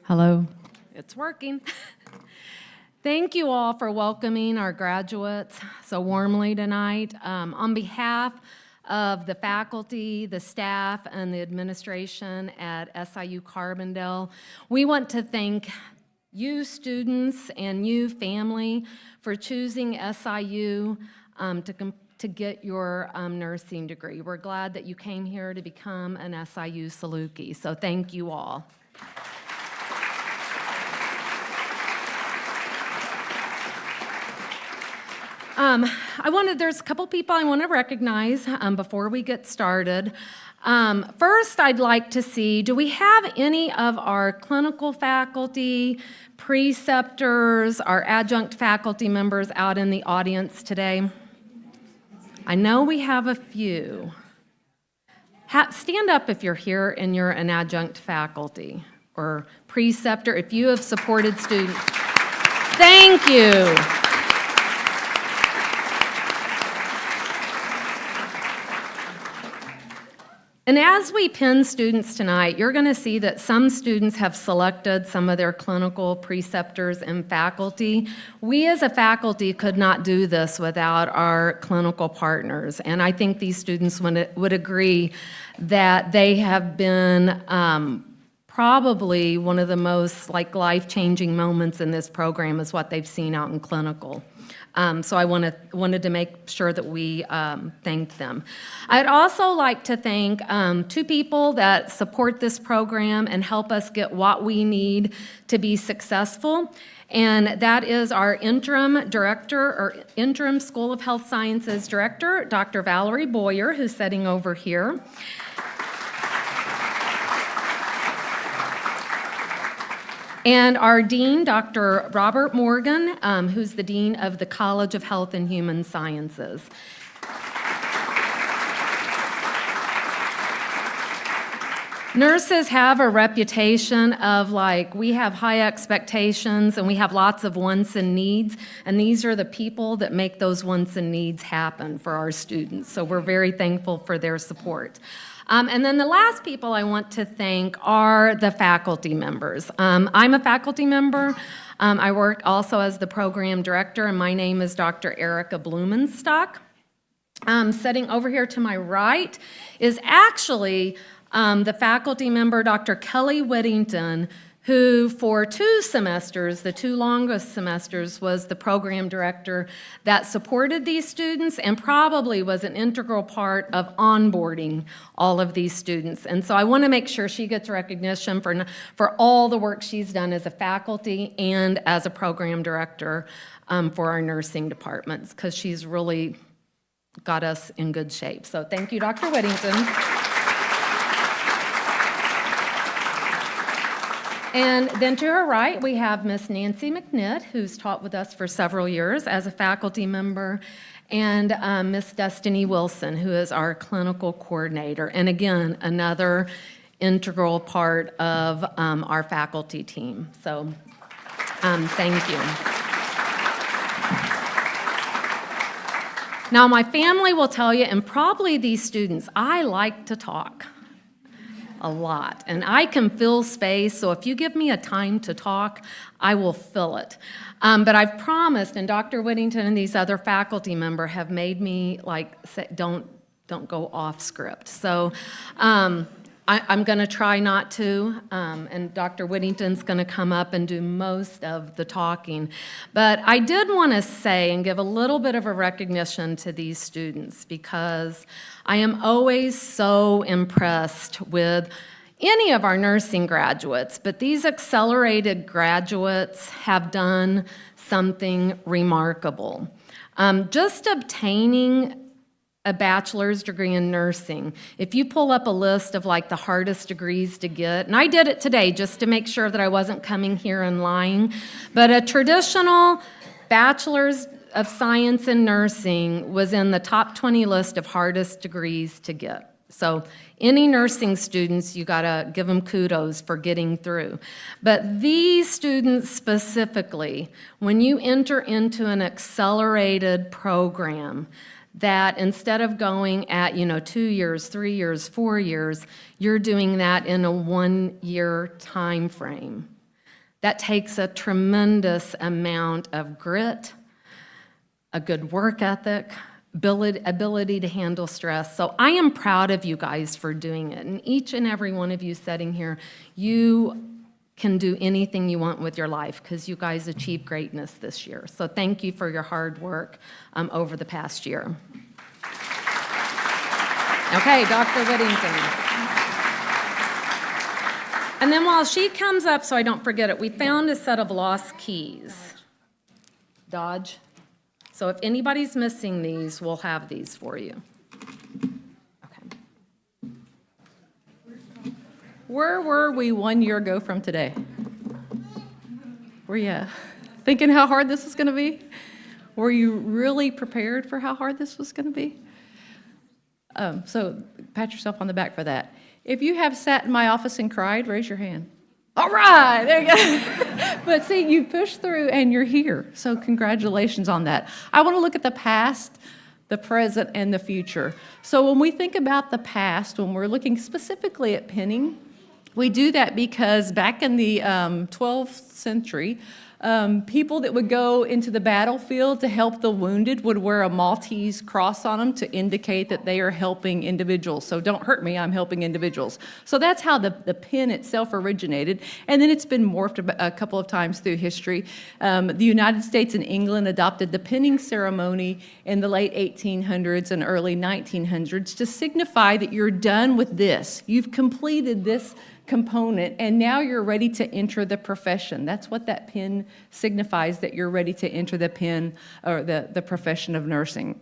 Hello. It's working. Thank you all for welcoming our graduates so warmly tonight. On behalf of the faculty, the staff, and the administration at SIU Carbondale, we want to thank you students and you family for choosing SIU to get your nursing degree. We're glad that you came here to become an SIU Saluki, so thank you all. There's a couple people I want to recognize before we get started. First, I'd like to see, do we have any of our clinical faculty, preceptors, our adjunct faculty members out in the audience today? I know we have a few. Stand up if you're here and you're an adjunct faculty or preceptor, if you have supported students. Thank you. And as we pin students tonight, you're going to see that some students have selected some of their clinical preceptors and faculty. We as a faculty could not do this without our clinical partners, and I think these students would agree that they have been probably one of the most life-changing moments in this program is what they've seen out in clinical. So I wanted to make sure that we thanked them. I'd also like to thank two people that support this program and help us get what we need to be successful. And that is our interim director, or interim School of Health Sciences director, Dr. Valerie Boyer, who's sitting over here. And our dean, Dr. Robert Morgan, who's the dean of the College of Health and Human Sciences. Nurses have a reputation of we have high expectations and we have lots of wants and needs, and these are the people that make those wants and needs happen for our students. So we're very thankful for their support. And then the last people I want to thank are the faculty members. I'm a faculty member. I work also as the program director, and my name is Dr. Erica Blumenstock. Sitting over here to my right is actually the faculty member, Dr. Kelly Whittington, who for 2 semesters, the 2 longest semesters, was the program director that supported these students and probably was an integral part of onboarding all of these students. And so I want to make sure she gets recognition for all the work she's done as a faculty and as a program director for our nursing departments, because she's really got us in good shape. So thank you, Dr. Whittington. And then to her right, we have Miss Nancy McNitt, who's taught with us for several years as a faculty member, and Miss Destiny Wilson, who is our clinical coordinator. And again, another integral part of our faculty team. So thank you. Now, my family will tell you, and probably these students, I like to talk a lot, and I can fill space, so if you give me a time to talk, I will fill it. But I've promised, and Dr. Whittington and these other faculty members have made me say, don't go off script. So I'm going to try not to, and Dr. Whittington's going to come up and do most of the talking. But I did want to say and give a little bit of a recognition to these students, because I am always so impressed with any of our nursing graduates, but these accelerated graduates have done something remarkable. Just obtaining a bachelor's degree in nursing, if you pull up a list of the hardest degrees to get, and I did it today just to make sure that I wasn't coming here and lying, but a traditional bachelor's of science in nursing was in the top 20 list of hardest degrees to get. So any nursing students, you gotta give them kudos for getting through. But these students specifically, when you enter into an accelerated program, that instead of going at 2 years, 3 years, 4 years, you're doing that in a 1-year time frame. That takes a tremendous amount of grit, a good work ethic, ability to handle stress. So I am proud of you guys for doing it. And each and every one of you sitting here, you can do anything you want with your life because you guys achieved greatness this year. So thank you for your hard work over the past year. Okay, Dr. Whittington. And then while she comes up, so I don't forget it, we found a set of lost keys. Dodge. So if anybody's missing these, we'll have these for you. Okay. Where were we 1 year ago from today? Were you thinking how hard this was going to be? Were you really prepared for how hard this was going to be? So pat yourself on the back for that. If you have sat in my office and cried, raise your hand. All right, there you go. But see, you pushed through and you're here. So congratulations on that. I want to look at the past, the present, and the future. So when we think about the past, when we're looking specifically at pinning, we do that because back in the 12th century, people that would go into the battlefield to help the wounded would wear a Maltese cross on them to indicate that they are helping individuals. So don't hurt me, I'm helping individuals. So that's how the pin itself originated. And then it's been morphed a couple of times through history. The United States and England adopted the pinning ceremony in the late 1800s and early 1900s to signify that you're done with this. You've completed this component, and now you're ready to enter the profession. That's what that pin signifies, that you're ready to enter the pin or the profession of nursing.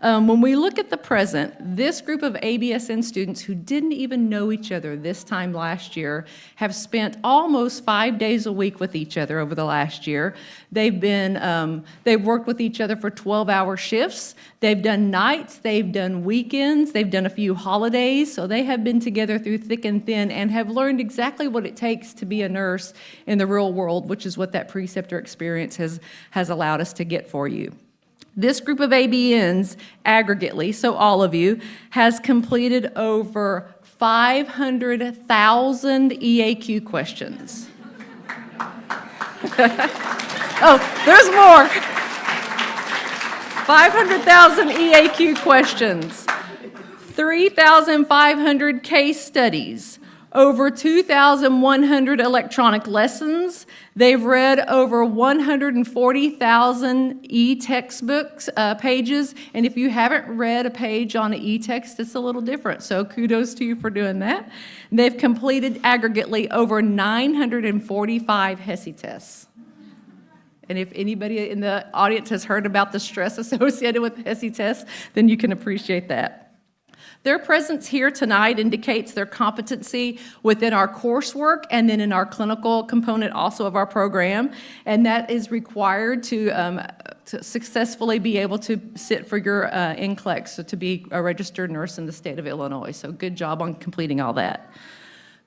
When we look at the present, this group of ABSN students who didn't even know each other this time last year have spent almost 5 days a week with each other over the last year. They've worked with each other for 12-hour shifts. They've done nights, they've done weekends, they've done a few holidays, so they have been together through thick and thin and have learned exactly what it takes to be a nurse in the real world, which is what that preceptor experience has allowed us to get for you. This group of ABNs, aggregately, so all of you, has completed over 500,000 EAQ questions. Oh, there's more. 500,000 EAQ questions, 3,500 case studies, over 2,100 electronic lessons. They've read over 140,000 e-textbooks pages, and if you haven't read a page on an e-text, it's a little different, so kudos to you for doing that. They've completed aggregately over 945 HESI tests. And if anybody in the audience has heard about the stress associated with HESI tests, then you can appreciate that. Their presence here tonight indicates their competency within our coursework and then in our clinical component also of our program, and that is required to successfully be able to sit for your NCLEX, so to be a registered nurse in the state of Illinois. So good job on completing all that.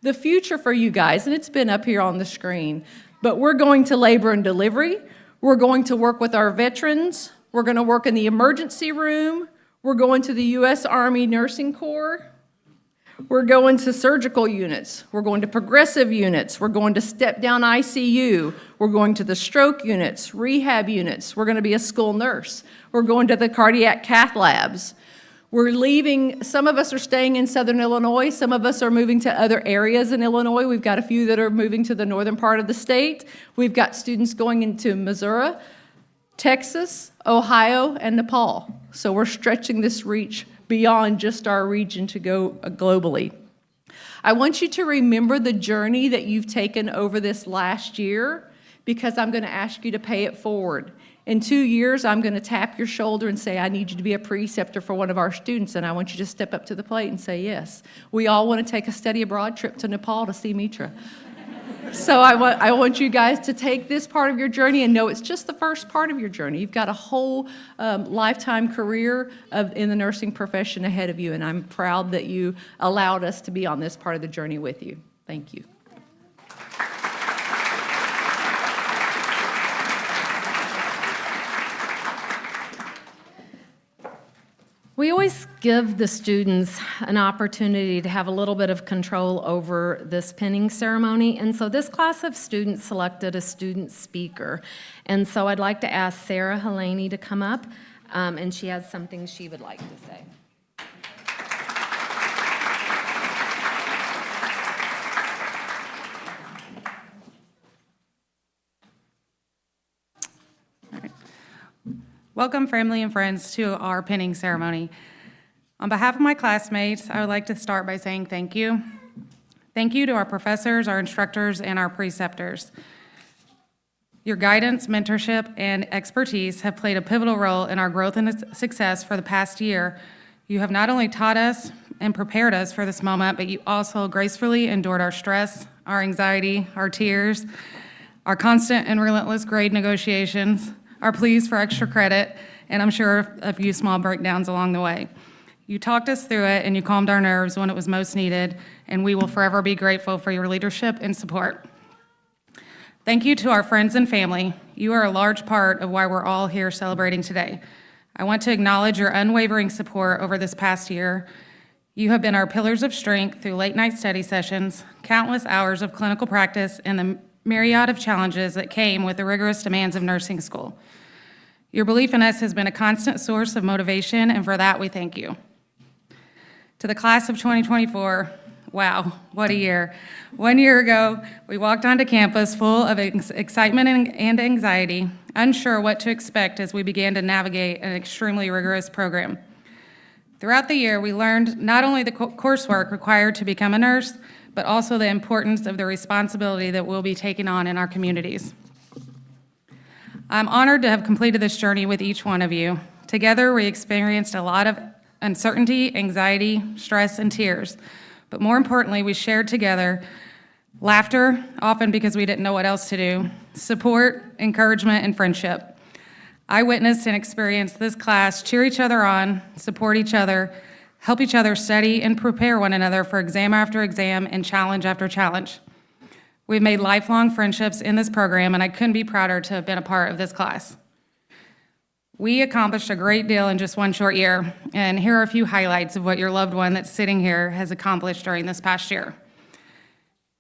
The future for you guys, and it's been up here on the screen, but we're going to labor and delivery. We're going to work with our veterans. We're going to work in the emergency room. We're going to the U.S. Army Nursing Corps. We're going to surgical units. We're going to progressive units. We're going to step-down ICU. We're going to the stroke units, rehab units. We're going to be a school nurse. We're going to the cardiac cath labs. We're leaving. Some of us are staying in Southern Illinois. Some of us are moving to other areas in Illinois. We've got a few that are moving to the northern part of the state. We've got students going into Missouri, Texas, Ohio, and Nepal. So we're stretching this reach beyond just our region to go globally. I want you to remember the journey that you've taken over this last year, because I'm going to ask you to pay it forward. In 2 years, I'm going to tap your shoulder and say, I need you to be a preceptor for one of our students, and I want you to step up to the plate and say yes. We all want to take a study abroad trip to Nepal to see Mitra. So I want you guys to take this part of your journey and know it's just the first part of your journey. You've got a whole lifetime career in the nursing profession ahead of you, and I'm proud that you allowed us to be on this part of the journey with you. Thank you. We always give the students an opportunity to have a little bit of control over this pinning ceremony, and so this class of students selected a student speaker. And so I'd like to ask Sarah Helene to come up, and she has something she would like to say. Welcome, family and friends, to our pinning ceremony. On behalf of my classmates, I would like to start by saying thank you. Thank you to our professors, our instructors, and our preceptors. Your guidance, mentorship, and expertise have played a pivotal role in our growth and success for the past year. You have not only taught us and prepared us for this moment, but you also gracefully endured our stress, our anxiety, our tears, our constant and relentless grade negotiations, our pleas for extra credit, and I'm sure a few small breakdowns along the way. You talked us through it and you calmed our nerves when it was most needed, and we will forever be grateful for your leadership and support. Thank you to our friends and family. You are a large part of why we're all here celebrating today. I want to acknowledge your unwavering support over this past year. You have been our pillars of strength through late-night study sessions, countless hours of clinical practice, and the myriad of challenges that came with the rigorous demands of nursing school. Your belief in us has been a constant source of motivation, and for that, we thank you. To the class of 2024, wow, what a year. 1 year ago, we walked onto campus full of excitement and anxiety, unsure what to expect as we began to navigate an extremely rigorous program. Throughout the year, we learned not only the coursework required to become a nurse, but also the importance of the responsibility that we'll be taking on in our communities. I'm honored to have completed this journey with each one of you. Together, we experienced a lot of uncertainty, anxiety, stress, and tears. But more importantly, we shared together laughter, often because we didn't know what else to do, support, encouragement, and friendship. I witnessed and experienced this class cheer each other on, support each other, help each other study and prepare one another for exam after exam and challenge after challenge. We've made lifelong friendships in this program, and I couldn't be prouder to have been a part of this class. We accomplished a great deal in just one short year, and here are a few highlights of what your loved one that's sitting here has accomplished during this past year.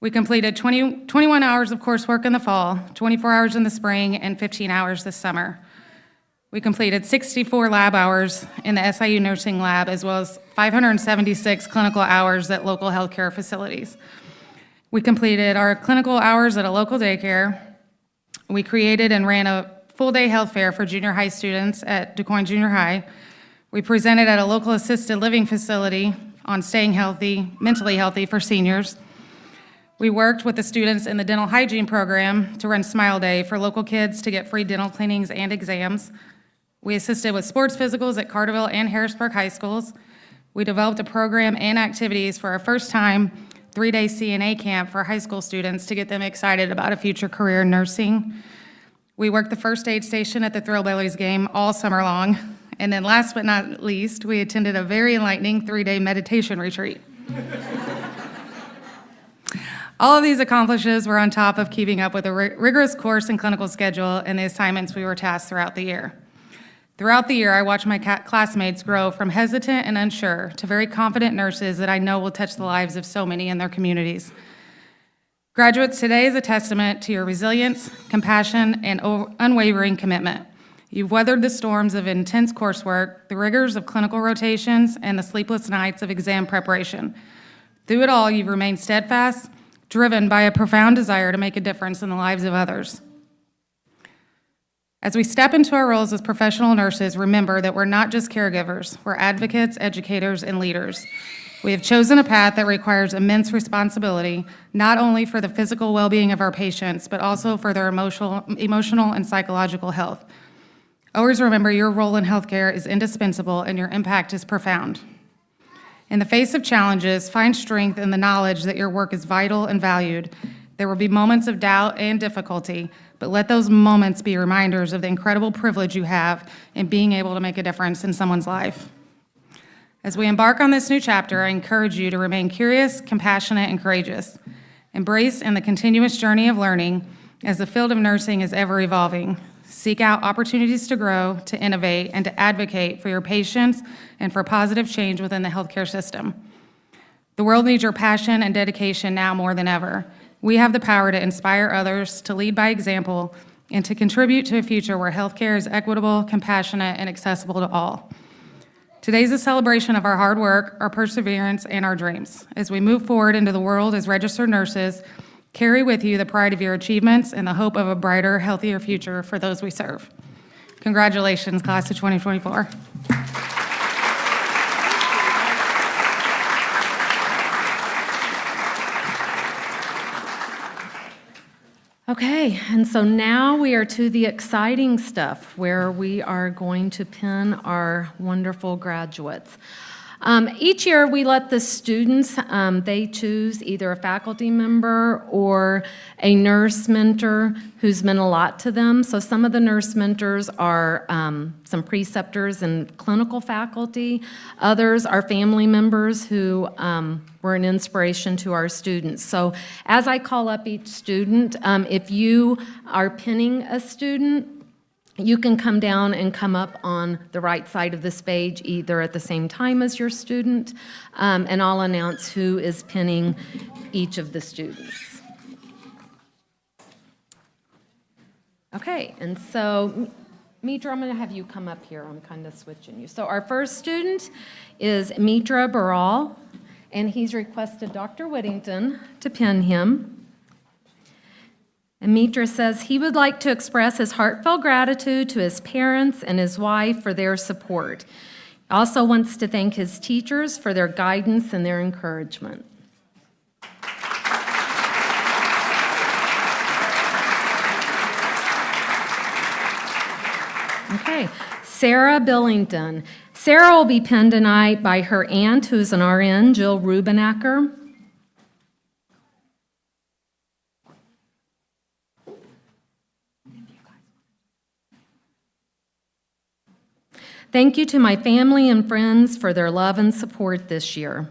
We completed 21 hours of coursework in the fall, 24 hours in the spring, and 15 hours this summer. We completed 64 lab hours in the SIU nursing lab, as well as 576 clinical hours at local healthcare facilities. We completed our clinical hours at a local daycare. We created and ran a full-day health fair for junior high students at DuQuoin Junior High. We presented at a local assisted living facility on staying healthy, mentally healthy for seniors. We worked with the students in the dental hygiene program to run Smile Day for local kids to get free dental cleanings and exams. We assisted with sports physicals at Carterville and Harrisburg High Schools. We developed a program and activities for our first time 3-day CNA camp for high school students to get them excited about a future career in nursing. We worked the first aid station at the Thrillbillies game all summer long. And then last but not least, we attended a very enlightening 3-day meditation retreat. All of these accomplishments were on top of keeping up with a rigorous course and clinical schedule and the assignments we were tasked throughout the year. Throughout the year, I watched my classmates grow from hesitant and unsure to very confident nurses that I know will touch the lives of so many in their communities. Graduates, today is a testament to your resilience, compassion, and unwavering commitment. You've weathered the storms of intense coursework, the rigors of clinical rotations, and the sleepless nights of exam preparation. Through it all, you've remained steadfast, driven by a profound desire to make a difference in the lives of others. As we step into our roles as professional nurses, remember that we're not just caregivers, we're advocates, educators, and leaders. We have chosen a path that requires immense responsibility, not only for the physical well-being of our patients, but also for their emotional and psychological health. Always remember your role in healthcare is indispensable and your impact is profound. In the face of challenges, find strength in the knowledge that your work is vital and valued. There will be moments of doubt and difficulty, but let those moments be reminders of the incredible privilege you have in being able to make a difference in someone's life. As we embark on this new chapter, I encourage you to remain curious, compassionate, and courageous. Embrace in the continuous journey of learning as the field of nursing is ever evolving. Seek out opportunities to grow, to innovate, and to advocate for your patients and for positive change within the healthcare system. The world needs your passion and dedication now more than ever. We have the power to inspire others, to lead by example, and to contribute to a future where healthcare is equitable, compassionate, and accessible to all. Today is a celebration of our hard work, our perseverance, and our dreams. As we move forward into the world as registered nurses, carry with you the pride of your achievements and the hope of a brighter, healthier future for those we serve. Congratulations, class of 2024. Okay, and so now we are to the exciting stuff where we are going to pin our wonderful graduates. Each year, we let the students, they choose either a faculty member or a nurse mentor who's meant a lot to them. So some of the nurse mentors are some preceptors and clinical faculty. Others are family members who were an inspiration to our students. So as I call up each student, if you are pinning a student, you can come down and come up on the right side of this page, either at the same time as your student, and I'll announce who is pinning each of the students. Okay, and so, Mitra, I'm going to have you come up here. I'm kind of switching you. So our first student is Mitra Baral, and he's requested Dr. Whittington to pin him. And Mitra says he would like to express his heartfelt gratitude to his parents and his wife for their support. He also wants to thank his teachers for their guidance and their encouragement. Okay, Sarah Billington. Sarah will be pinned tonight by her aunt, who's an RN, Jill Rubenacker. Thank you to my family and friends for their love and support this year.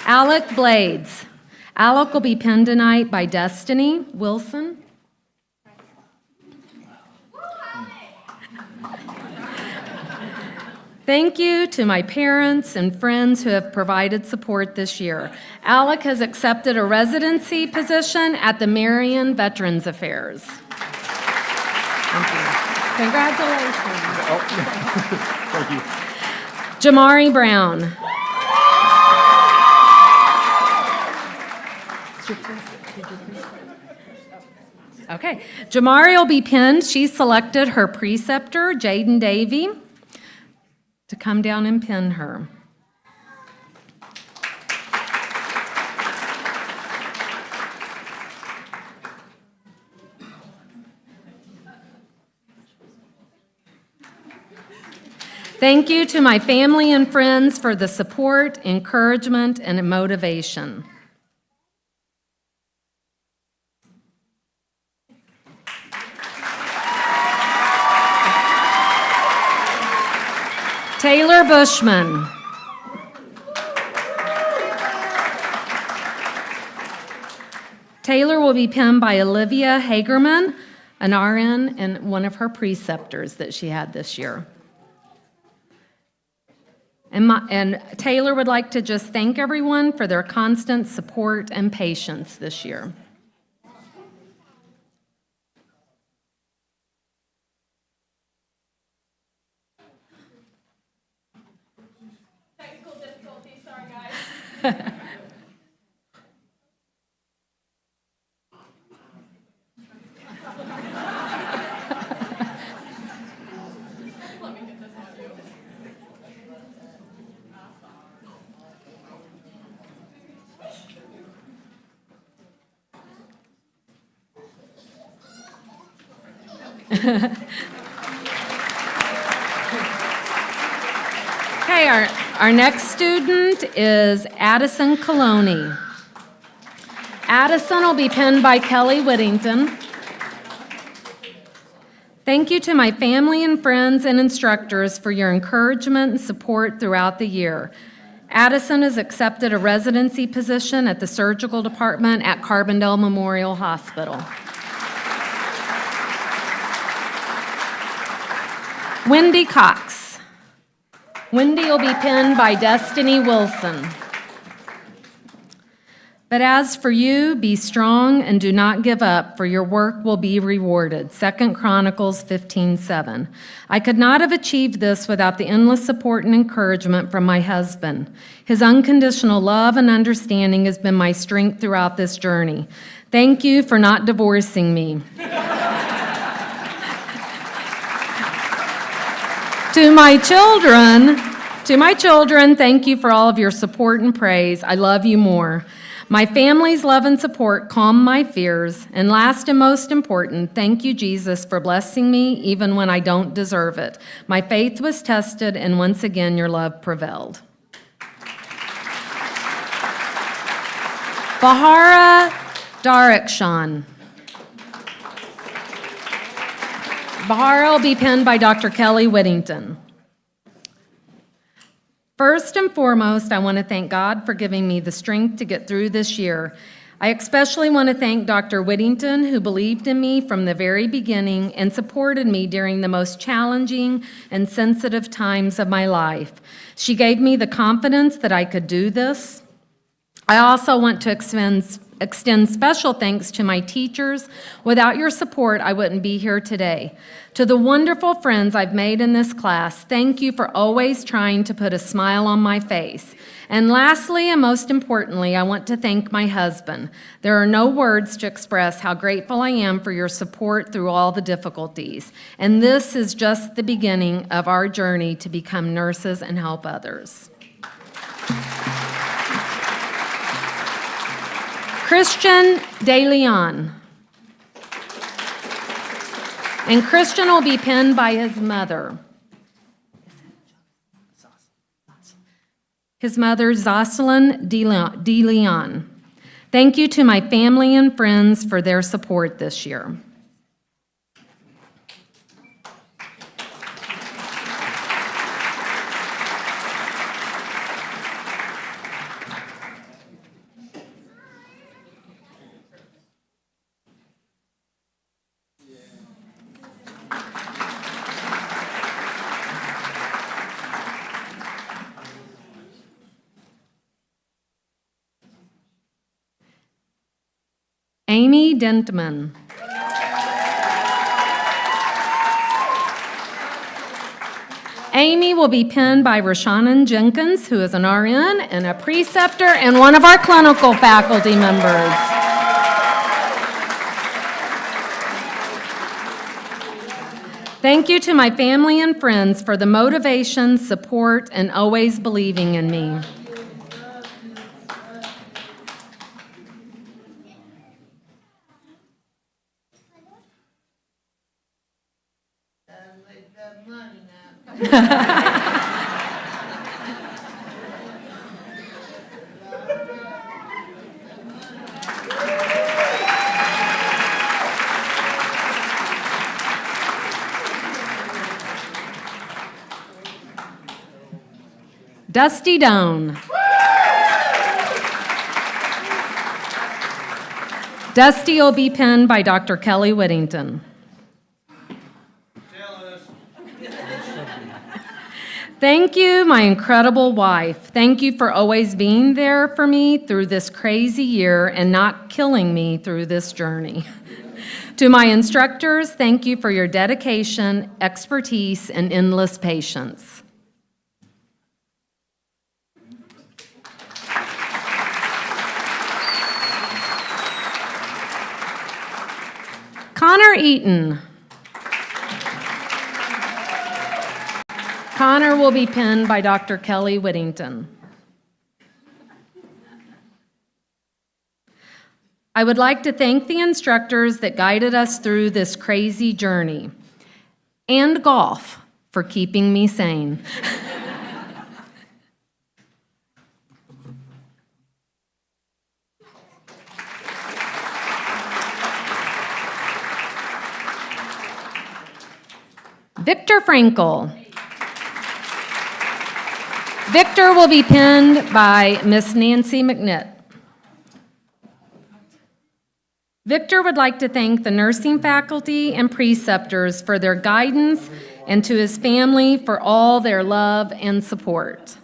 Alec Blades. Alec will be pinned tonight by Destiny Wilson. Thank you to my parents and friends who have provided support this year. Alec has accepted a residency position at the Marion Veterans Affairs. Thank you. Congratulations. Thank you. Jamari Brown. Okay, Jamari will be pinned. She selected her preceptor, Jaden Davey, to come down and pin her. Thank you to my family and friends for the support, encouragement, and motivation. Taylor Bushman. Taylor will be pinned by Olivia Hagerman, an RN and one of her preceptors that she had this year. And Taylor would like to just thank everyone for their constant support and patience this year. Okay, our next student is Addison Coloni. Addison will be pinned by Kelly Whittington. Thank you to my family and friends and instructors for your encouragement and support throughout the year. Addison has accepted a residency position at the surgical department at Carbondale Memorial Hospital. Wendy Cox. Wendy will be pinned by Destiny Wilson. But as for you, be strong and do not give up, for your work will be rewarded. 2 Chronicles 15:7. I could not have achieved this without the endless support and encouragement from my husband. His unconditional love and understanding has been my strength throughout this journey. Thank you for not divorcing me. To my children, thank you for all of your support and praise. I love you more. My family's love and support calm my fears. And last and most important, thank you, Jesus, for blessing me even when I don't deserve it. My faith was tested, and once again, your love prevailed. Bahara Darakshan. Bahara will be pinned by Dr. Kelly Whittington. First and foremost, I want to thank God for giving me the strength to get through this year. I especially want to thank Dr. Whittington, who believed in me from the very beginning and supported me during the most challenging and sensitive times of my life. She gave me the confidence that I could do this. I also want to extend special thanks to my teachers. Without your support, I wouldn't be here today. To the wonderful friends I've made in this class, thank you for always trying to put a smile on my face. And lastly, and most importantly, I want to thank my husband. There are no words to express how grateful I am for your support through all the difficulties. And this is just the beginning of our journey to become nurses and help others. Christian De Leon. And Christian will be pinned by his mother. His mother, Jocelyn De Leon. Thank you to my family and friends for their support this year. Amy Dentman. Amy will be pinned by Rashanan Jenkins, who is an RN and a preceptor and one of our clinical faculty members. Thank you to my family and friends for the motivation, support, and always believing in me. Dusty Doan. Dusty will be pinned by Dr. Kelly Whittington. Thank you, my incredible wife. Thank you for always being there for me through this crazy year and not killing me through this journey. To my instructors, thank you for your dedication, expertise, and endless patience. Connor Eaton. Connor will be pinned by Dr. Kelly Whittington. I would like to thank the instructors that guided us through this crazy journey, and golf for keeping me sane. Victor Frankel. Victor will be pinned by Miss Nancy McNitt. Victor would like to thank the nursing faculty and preceptors for their guidance and to his family for all their love and support.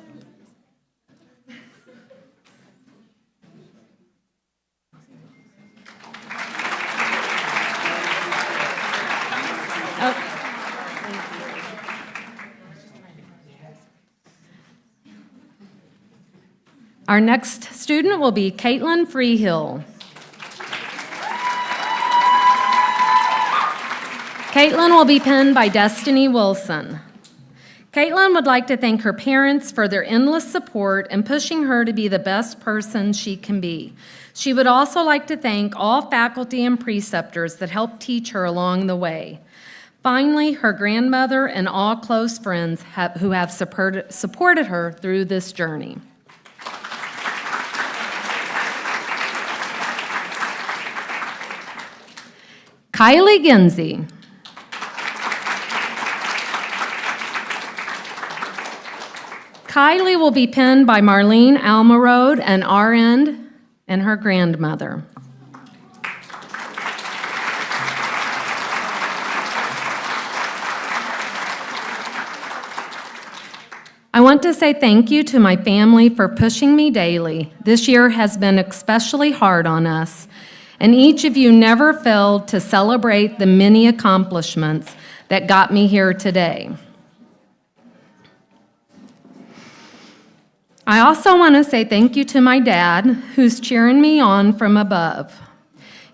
Our next student will be Caitlin Freehill. Caitlin will be pinned by Destiny Wilson. Caitlin would like to thank her parents for their endless support and pushing her to be the best person she can be. She would also like to thank all faculty and preceptors that helped teach her along the way. Finally, her grandmother and all close friends who have supported her through this journey. Kylie Ginsey. Kylie will be pinned by Marlene Almarode, an RN, and her grandmother. I want to say thank you to my family for pushing me daily. This year has been especially hard on us, and each of you never failed to celebrate the many accomplishments that got me here today. I also want to say thank you to my dad, who's cheering me on from above.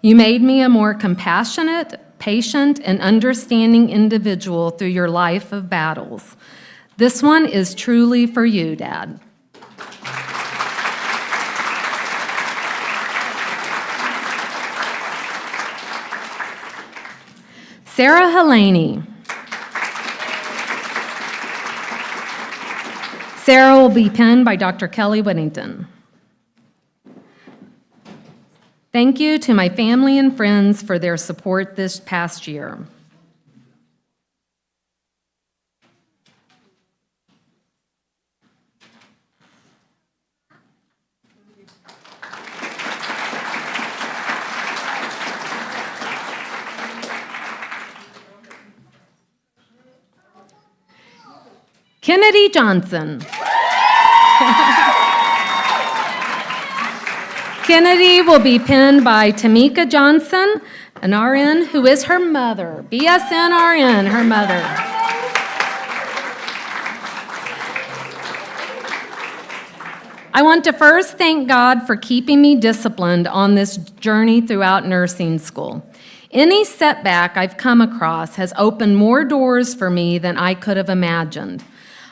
You made me a more compassionate, patient, and understanding individual through your life of battles. This one is truly for you, Dad. Sarah Helene. Sarah will be pinned by Dr. Kelly Whittington. Thank you to my family and friends for their support this past year. Kennedy Johnson. Kennedy will be pinned by Tamika Johnson, an RN who is her mother, BSN RN, her mother. I want to first thank God for keeping me disciplined on this journey throughout nursing school. Any setback I've come across has opened more doors for me than I could have imagined.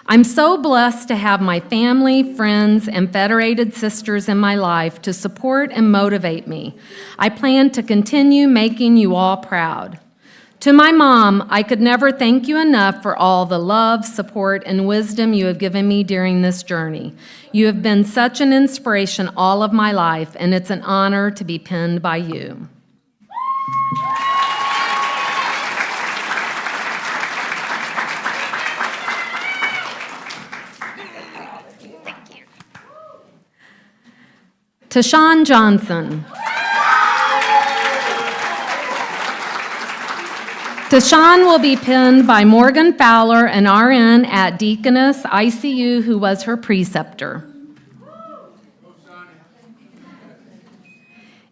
I'm so blessed to have my family, friends, and federated sisters in my life to support and motivate me. I plan to continue making you all proud. To my mom, I could never thank you enough for all the love, support, and wisdom you have given me during this journey. You have been such an inspiration all of my life, and it's an honor to be pinned by you. Tashawn Johnson. Tashawn will be pinned by Morgan Fowler, an RN at Deaconess ICU, who was her preceptor.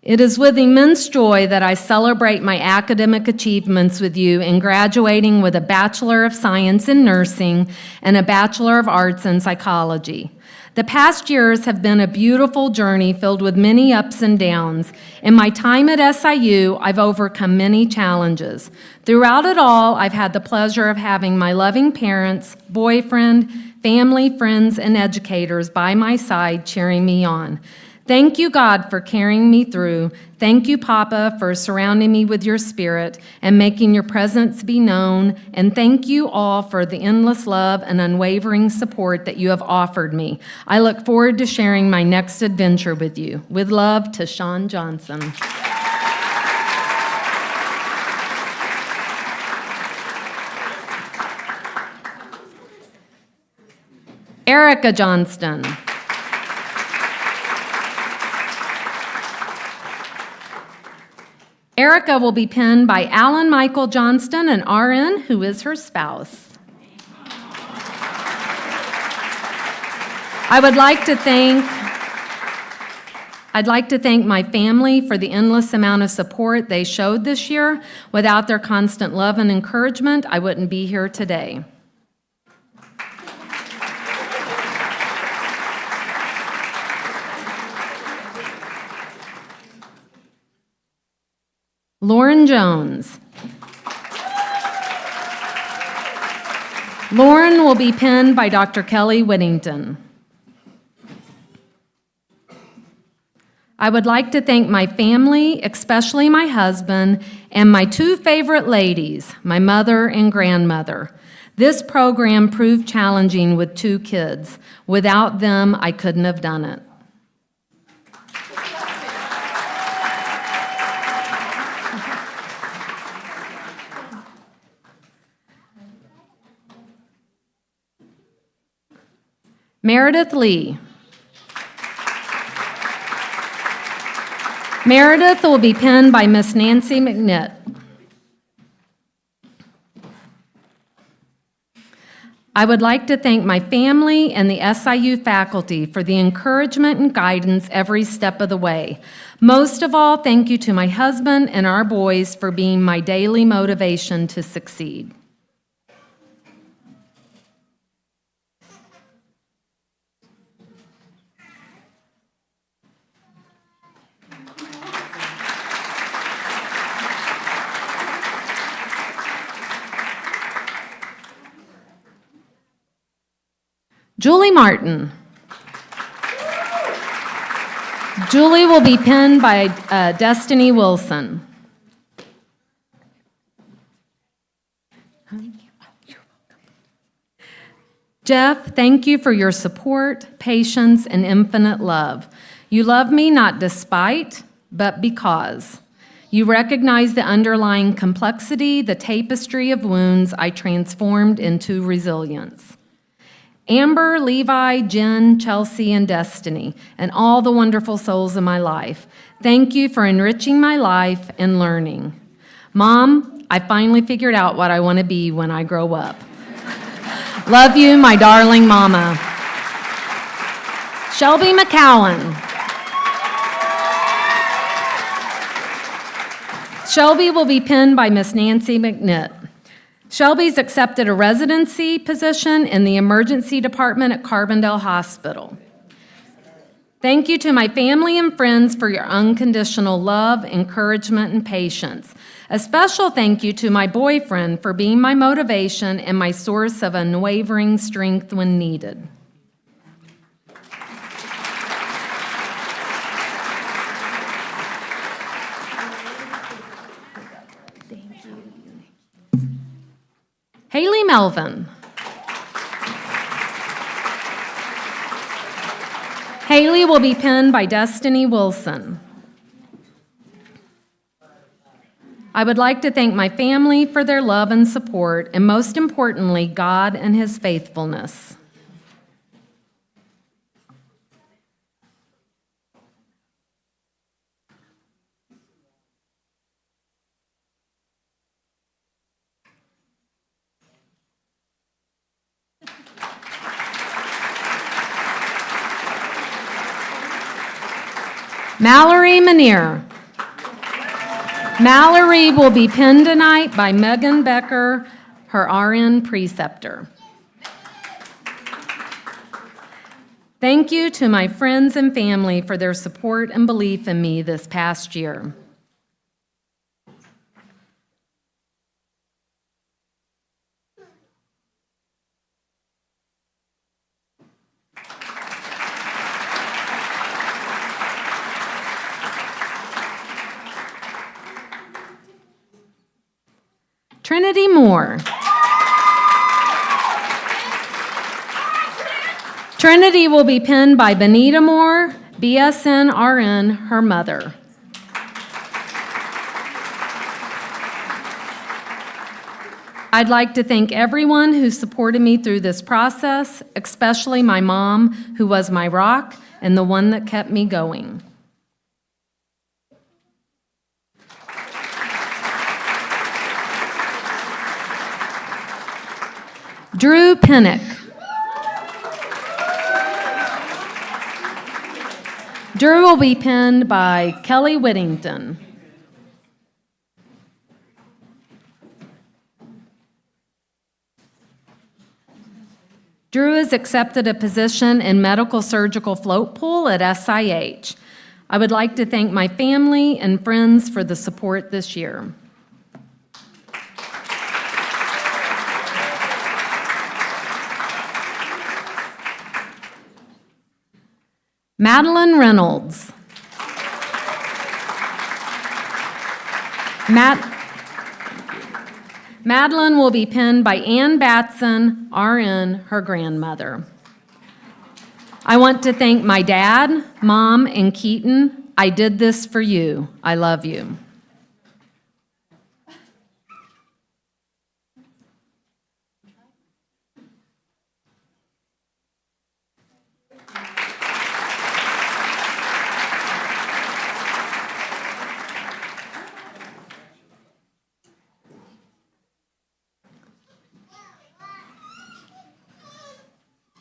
It is with immense joy that I celebrate my academic achievements with you in graduating with a Bachelor of Science in Nursing and a Bachelor of Arts in Psychology. The past years have been a beautiful journey filled with many ups and downs. In my time at SIU, I've overcome many challenges. Throughout it all, I've had the pleasure of having my loving parents, boyfriend, family, friends, and educators by my side cheering me on. Thank you, God, for carrying me through. Thank you, Papa, for surrounding me with your spirit and making your presence be known. And thank you all for the endless love and unwavering support that you have offered me. I look forward to sharing my next adventure with you. With love, Tashawn Johnson. Erica Johnston. Erica will be pinned by Alan Michael Johnston, an RN who is her spouse. I'd like to thank my family for the endless amount of support they showed this year. Without their constant love and encouragement, I wouldn't be here today. Lauren Jones. Lauren will be pinned by Dr. Kelly Whittington. I would like to thank my family, especially my husband, and my two favorite ladies, my mother and grandmother. This program proved challenging with two kids. Without them, I couldn't have done it. Meredith Lee. Meredith will be pinned by Miss Nancy McNitt. I would like to thank my family and the SIU faculty for the encouragement and guidance every step of the way. Most of all, thank you to my husband and our boys for being my daily motivation to succeed. Julie Martin. Julie will be pinned by Destiny Wilson. Jeff, thank you for your support, patience, and infinite love. You love me not despite, but because. You recognize the underlying complexity, the tapestry of wounds I transformed into resilience. Amber, Levi, Jen, Chelsea, and Destiny, and all the wonderful souls in my life. Thank you for enriching my life and learning. Mom, I finally figured out what I want to be when I grow up. Love you, my darling mama. Shelby McCowan. Shelby will be pinned by Miss Nancy McNitt. Shelby's accepted a residency position in the emergency department at Carbondale Hospital. Thank you to my family and friends for your unconditional love, encouragement, and patience. A special thank you to my boyfriend for being my motivation and my source of unwavering strength when needed. Haley Melvin. Haley will be pinned by Destiny Wilson. I would like to thank my family for their love and support, and most importantly, God and His faithfulness. Mallory Manier. Mallory will be pinned tonight by Megan Becker, her RN preceptor. Thank you to my friends and family for their support and belief in me this past year. Trinity Moore. Trinity will be pinned by Benita Moore, BSN RN, her mother. I'd like to thank everyone who supported me through this process, especially my mom, who was my rock and the one that kept me going. Drew Pinnock. Drew will be pinned by Kelly Whittington. Drew has accepted a position in medical surgical float pool at SIH. I would like to thank my family and friends for the support this year. Madeline Reynolds. Madeline will be pinned by Ann Batson, RN, her grandmother. I want to thank my dad, mom, and Keaton. I did this for you. I love you.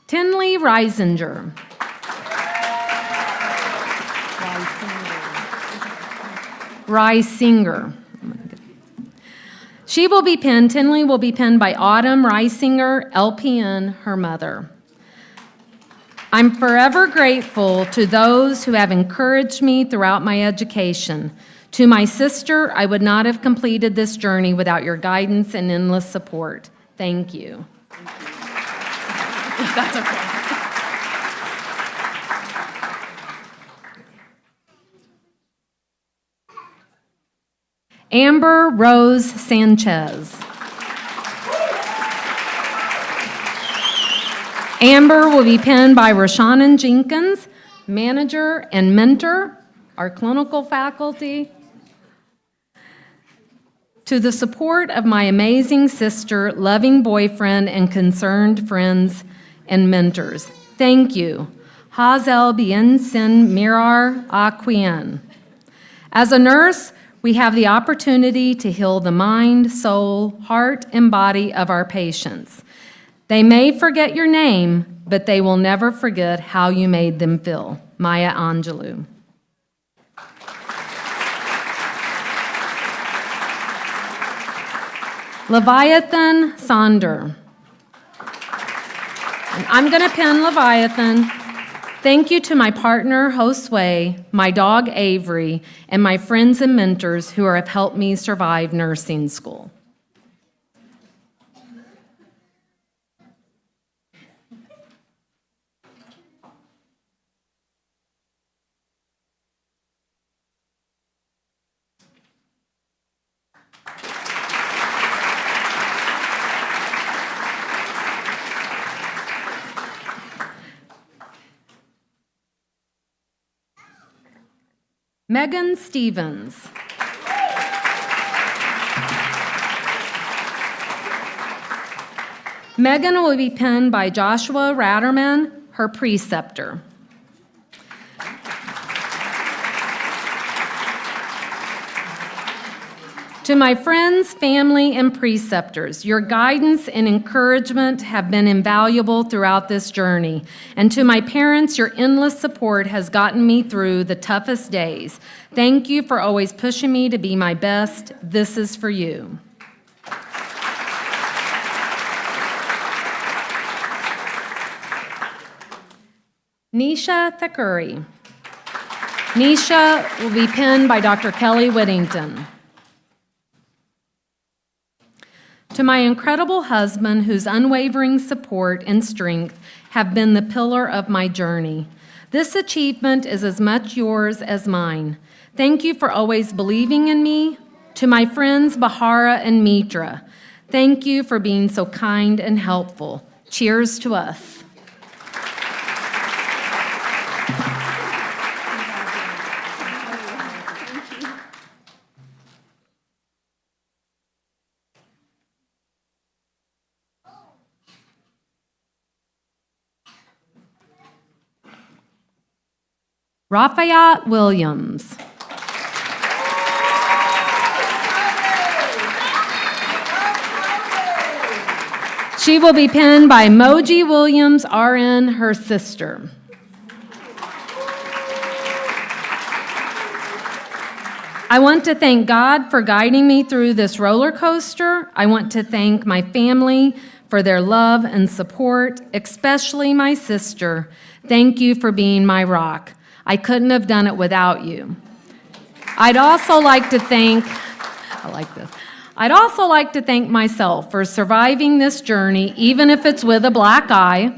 Tinley Reisinger. Reisinger. She will be pinned, Tinley will be pinned by Autumn Reisinger, LPN, her mother. I'm forever grateful to those who have encouraged me throughout my education. To my sister, I would not have completed this journey without your guidance and endless support. Thank you. That's okay. Amber Rose Sanchez. Amber will be pinned by Rashawn Jenkins, manager and mentor, our clinical faculty. To the support of my amazing sister, loving boyfriend, and concerned friends and mentors. Thank you. Hazel bien sin mirar a quien. As a nurse, we have the opportunity to heal the mind, soul, heart, and body of our patients. They may forget your name, but they will never forget how you made them feel. Maya Angelou. Leviathan Sonder. And I'm going to pin Leviathan. Thank you to my partner, Josue, my dog, Avery, and my friends and mentors who have helped me survive nursing school. Megan Stevens. Megan will be pinned by Joshua Ratterman, her preceptor. To my friends, family, and preceptors, your guidance and encouragement have been invaluable throughout this journey. And to my parents, your endless support has gotten me through the toughest days. Thank you for always pushing me to be my best. This is for you. Nisha Thackeray. Nisha will be pinned by Dr. Kelly Whittington. To my incredible husband, whose unwavering support and strength have been the pillar of my journey. This achievement is as much yours as mine. Thank you for always believing in me. To my friends, Bahara and Mitra, thank you for being so kind and helpful. Cheers to us. Raphael Williams. She will be pinned by Moji Williams, RN, her sister. I want to thank God for guiding me through this roller coaster. I want to thank my family for their love and support, especially my sister. Thank you for being my rock. I couldn't have done it without you. I'd also like to thank myself for surviving this journey, even if it's with a black eye.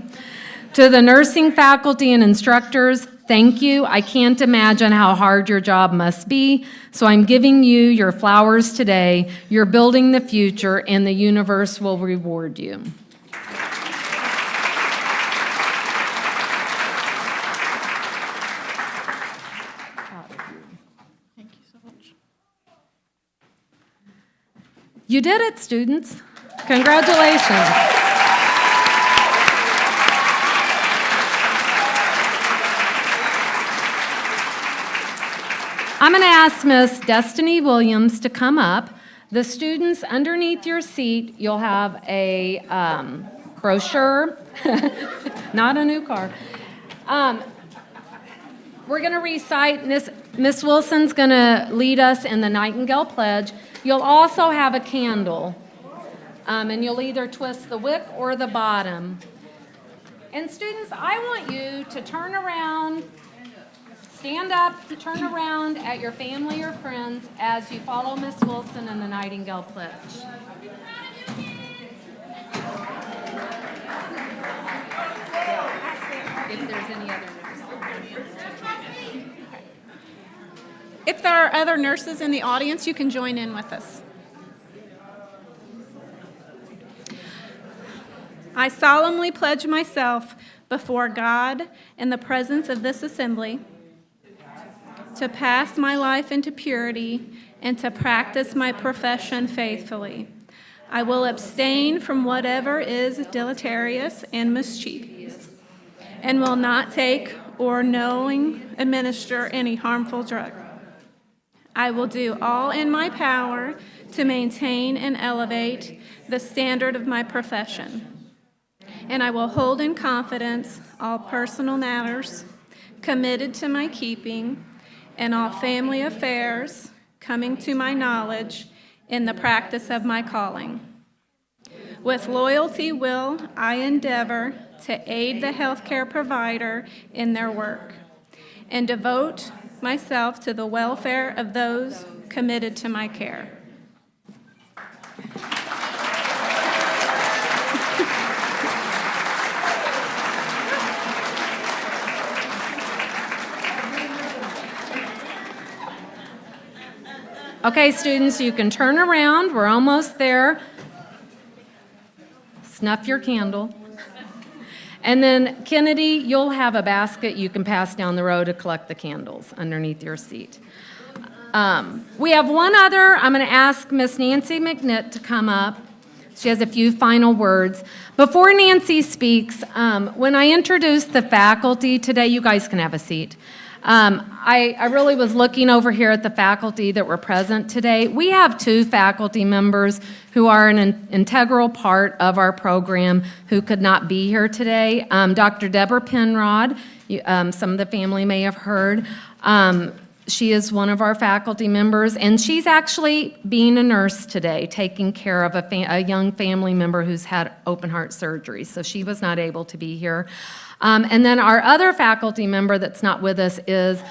To the nursing faculty and instructors, thank you. I can't imagine how hard your job must be, so I'm giving you your flowers today. You're building the future, and the universe will reward you. You did it, students. Congratulations. I'm going to ask Miss Destiny Williams to come up. The students, underneath your seat, you'll have a brochure, not a new car. We're going to recite, Miss Wilson's going to lead us in the Nightingale Pledge. You'll also have a candle, and you'll either twist the wick or the bottom. And students, I want you to turn around, stand up, turn around at your family or friends as you follow Miss Wilson in the Nightingale Pledge. If there's any other nurses. If there are other nurses in the audience, you can join in with us. I solemnly pledge myself before God in the presence of this assembly to pass my life into purity and to practice my profession faithfully. I will abstain from whatever is deleterious and mischievous, and will not take or knowing administer any harmful drug. I will do all in my power to maintain and elevate the standard of my profession. And I will hold in confidence all personal matters committed to my keeping and all family affairs coming to my knowledge in the practice of my calling. With loyalty will I endeavor to aid the healthcare provider in their work and devote myself to the welfare of those committed to my care. Okay, students, you can turn around. We're almost there. Snuff your candle. And then, Kennedy, you'll have a basket you can pass down the road to collect the candles underneath your seat. We have one other. I'm going to ask Miss Nancy McNitt to come up. She has a few final words. Before Nancy speaks, when I introduce the faculty today, you guys can have a seat. I really was looking over here at the faculty that were present today. We have 2 faculty members who are an integral part of our program who could not be here today. Dr. Deborah Penrod, some of the family may have heard. She is one of our faculty members, and she's actually being a nurse today, taking care of a young family member who's had open heart surgery, so she was not able to be here. And then our other faculty member that's not with us is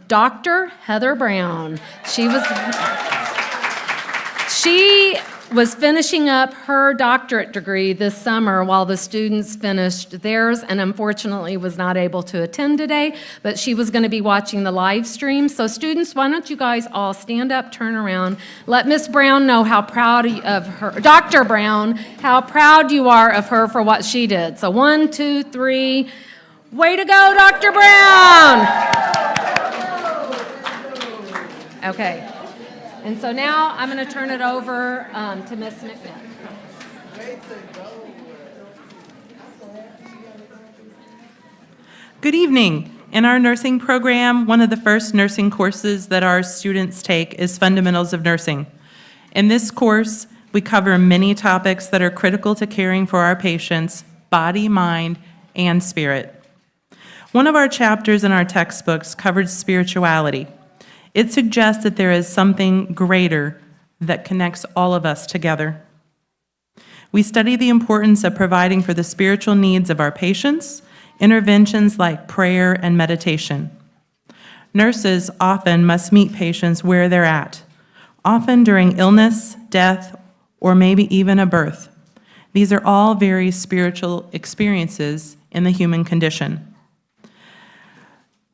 Dr. Heather Brown. She was finishing up her doctorate degree this summer while the students finished theirs, and unfortunately was not able to attend today, but she was going to be watching the live stream. So students, why don't you guys all stand up, turn around, let Miss Brown know how proud of her, Dr. Brown, how proud you are of her for what she did. So 1, 2, 3, way to go, Dr. Brown! Okay. And so now I'm going to turn it over to Ms. McNitt. Good evening. In our nursing program, one of the first nursing courses that our students take is Fundamentals of Nursing. In this course, we cover many topics that are critical to caring for our patients, body, mind, and spirit. One of our chapters in our textbooks covered spirituality. It suggests that there is something greater that connects all of us together. We study the importance of providing for the spiritual needs of our patients, interventions like prayer and meditation. Nurses often must meet patients where they're at, often during illness, death, or maybe even a birth. These are all very spiritual experiences in the human condition.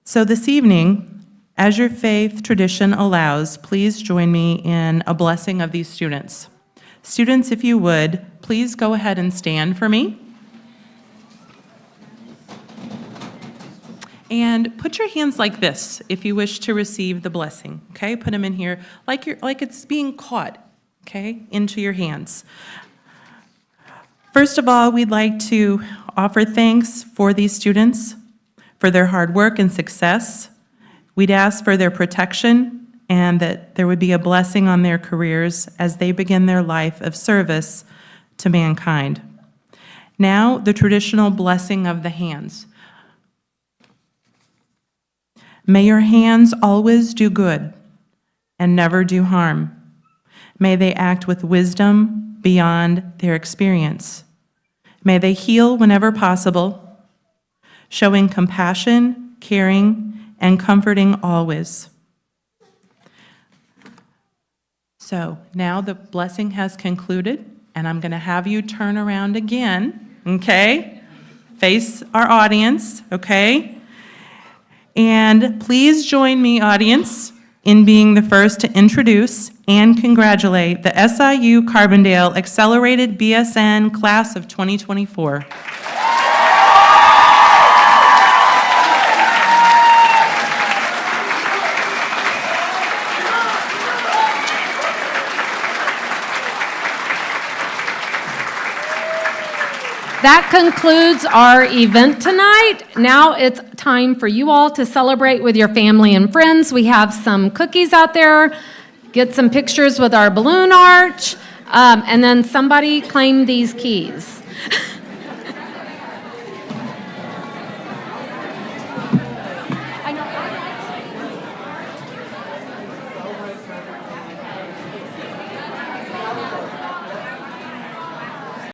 So this evening, as your faith tradition allows, please join me in a blessing of these students. Students, if you would, please go ahead and stand for me. And put your hands like this if you wish to receive the blessing, okay? Put them in here like it's being caught, okay, into your hands. First of all, we'd like to offer thanks for these students, for their hard work and success. We'd ask for their protection and that there would be a blessing on their careers as they begin their life of service to mankind. Now, the traditional blessing of the hands. May your hands always do good and never do harm. May they act with wisdom beyond their experience. May they heal whenever possible, showing compassion, caring, and comforting always. So now the blessing has concluded, and I'm going to have you turn around again, okay? Face our audience, okay? And please join me, audience, in being the first to introduce and congratulate the SIU Carbondale Accelerated BSN Class of 2024. That concludes our event tonight. Now it's time for you all to celebrate with your family and friends. We have some cookies out there. Get some pictures with our balloon arch. And then somebody claim these keys.